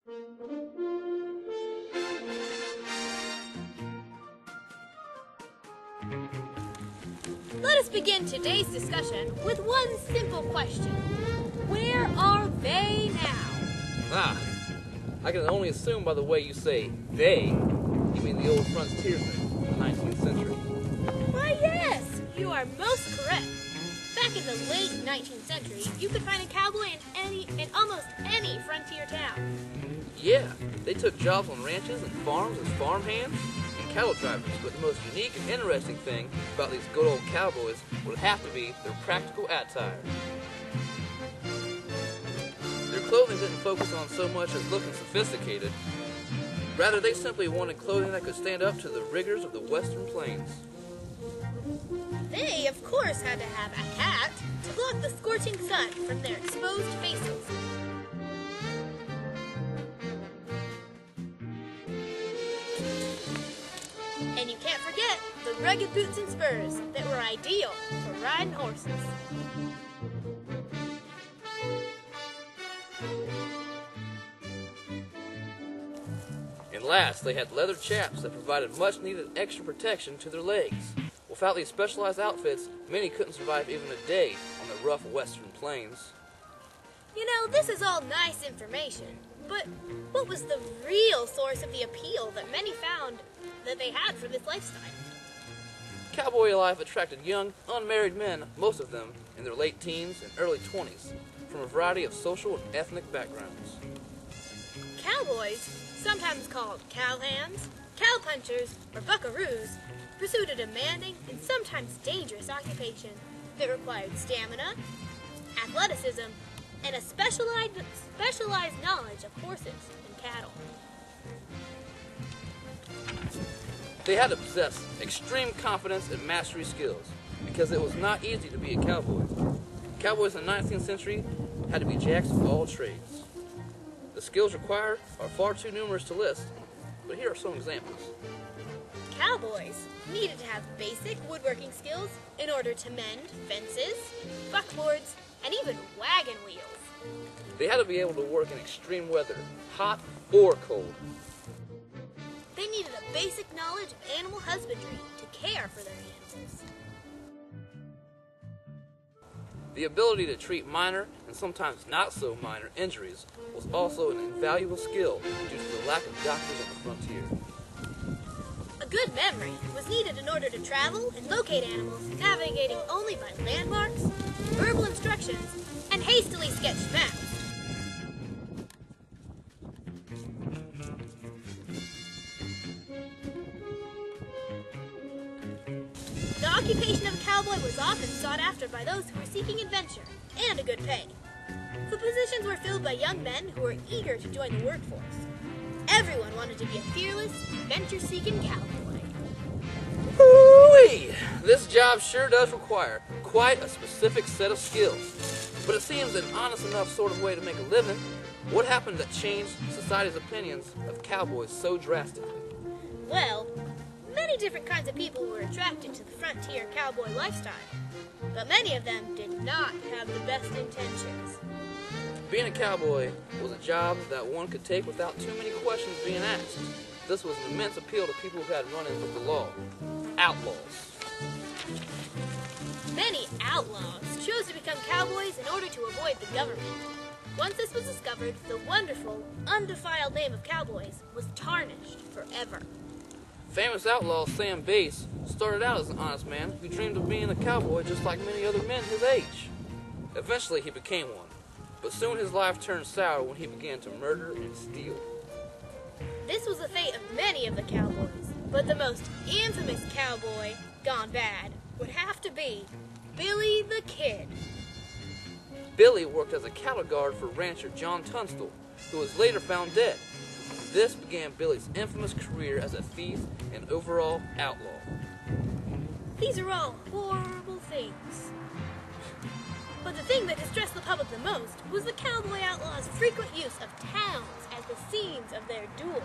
Let us begin today's discussion with one simple question. Where are they now? I can only assume by the way you say they, you mean the old frontiersmen of the 19th century. Why, yes, you are most correct. Back in the late 19th century, you could find a cowboy in almost any frontier town. Yeah, they took jobs on ranches and farms as farmhands and cattle drivers, but the most unique and interesting thing about these good old cowboys would have to be their practical attire. Their clothing didn't focus on so much as looking sophisticated. Rather, they simply wanted clothing that could stand up to the rigors of the western plains. They, of course, had to have a hat to block the scorching sun from their exposed faces. And you can't forget the rugged boots and spurs that were ideal for riding horses. And last, they had leather chaps that provided much-needed extra protection to their legs. Without these specialized outfits, many couldn't survive even a day on the rough western plains. You know, this is all nice information, but what was the real source of the appeal that many found that they had for this lifestyle? Cowboy life attracted young, unmarried men, most of them in their late teens and early 20s, from a variety of social and ethnic backgrounds. Cowboys, sometimes called cowhands, cowpunchers, or buckaroos, pursued a demanding and sometimes dangerous occupation that required stamina, athleticism, and a specialized knowledge of horses and cattle. They had to possess extreme confidence and mastery skills, because it was not easy to be a cowboy. Cowboys in the 19th century had to be jacks of all trades. The skills required are far too numerous to list, but here are some examples. Cowboys needed to have basic woodworking skills in order to mend fences, buckboards, and even wagon wheels. They had to be able to work in extreme weather, hot or cold. They needed a basic knowledge of animal husbandry to care for their animals. The ability to treat minor and sometimes not so minor injuries was also an invaluable skill due to the lack of doctors on the frontier. A good memory was needed in order to travel and locate animals, navigating only by landmarks, verbal instructions, and hastily sketched maps. The occupation of a cowboy was often sought after by those who were seeking adventure and a good pay. The positions were filled by young men who were eager to join the workforce. Everyone wanted to be a fearless, adventure-seeking cowboy. Ooh-wee! This job sure does require quite a specific set of skills. But it seems an honest enough sort of way to make a living. What happened that changed society's opinions of cowboys so drastically? Well, many different kinds of people were attracted to the frontier cowboy lifestyle, but many of them did not have the best intentions. Being a cowboy was a job that one could take without too many questions being asked. This was an immense appeal to people who had run-ins with the law. Outlaws. Many outlaws chose to become cowboys in order to avoid the government. Once this was discovered, the wonderful, undefiled name of cowboys was tarnished forever. Famous outlaw Sam Bass started out as an honest man who dreamed of being a cowboy just like many other men his age. Eventually he became one, but soon his life turned sour when he began to murder and steal. This was the fate of many of the cowboys, but the most infamous cowboy gone bad would have to be Billy the Kid. Billy worked as a cattle guard for rancher John Tunstall, who was later found dead. This began Billy's infamous career as a thief and overall outlaw. These are all horrible things. But the thing that distressed the public the most was the cowboy outlaws' frequent use of towns as the scenes of their duels.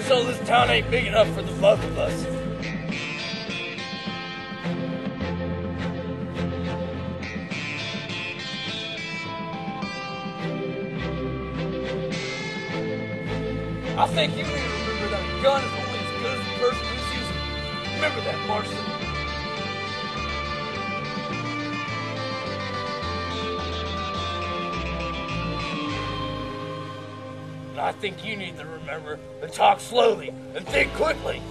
so this town ain't big enough for the both of us. I think you need to remember that a gun is only as good as the person who's using it. Remember that, Marshall. And I think you need to remember to talk slowly and think quickly.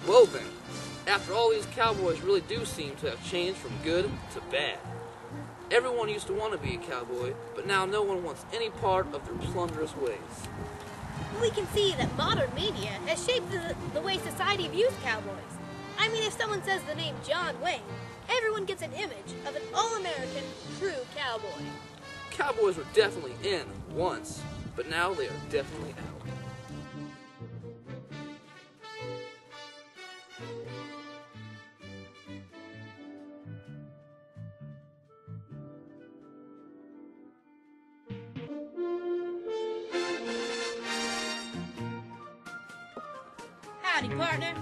Well then, after all, these cowboys really do seem to have changed from good to bad. Everyone used to want to be a cowboy, but now no one wants any part of their plunderous ways. We can see that modern media has shaped the way society views cowboys. I mean, if someone says the name John Wayne, everyone gets an image of an all-American, true cowboy. Cowboys were definitely in once, but now they are definitely out. Howdy, partner.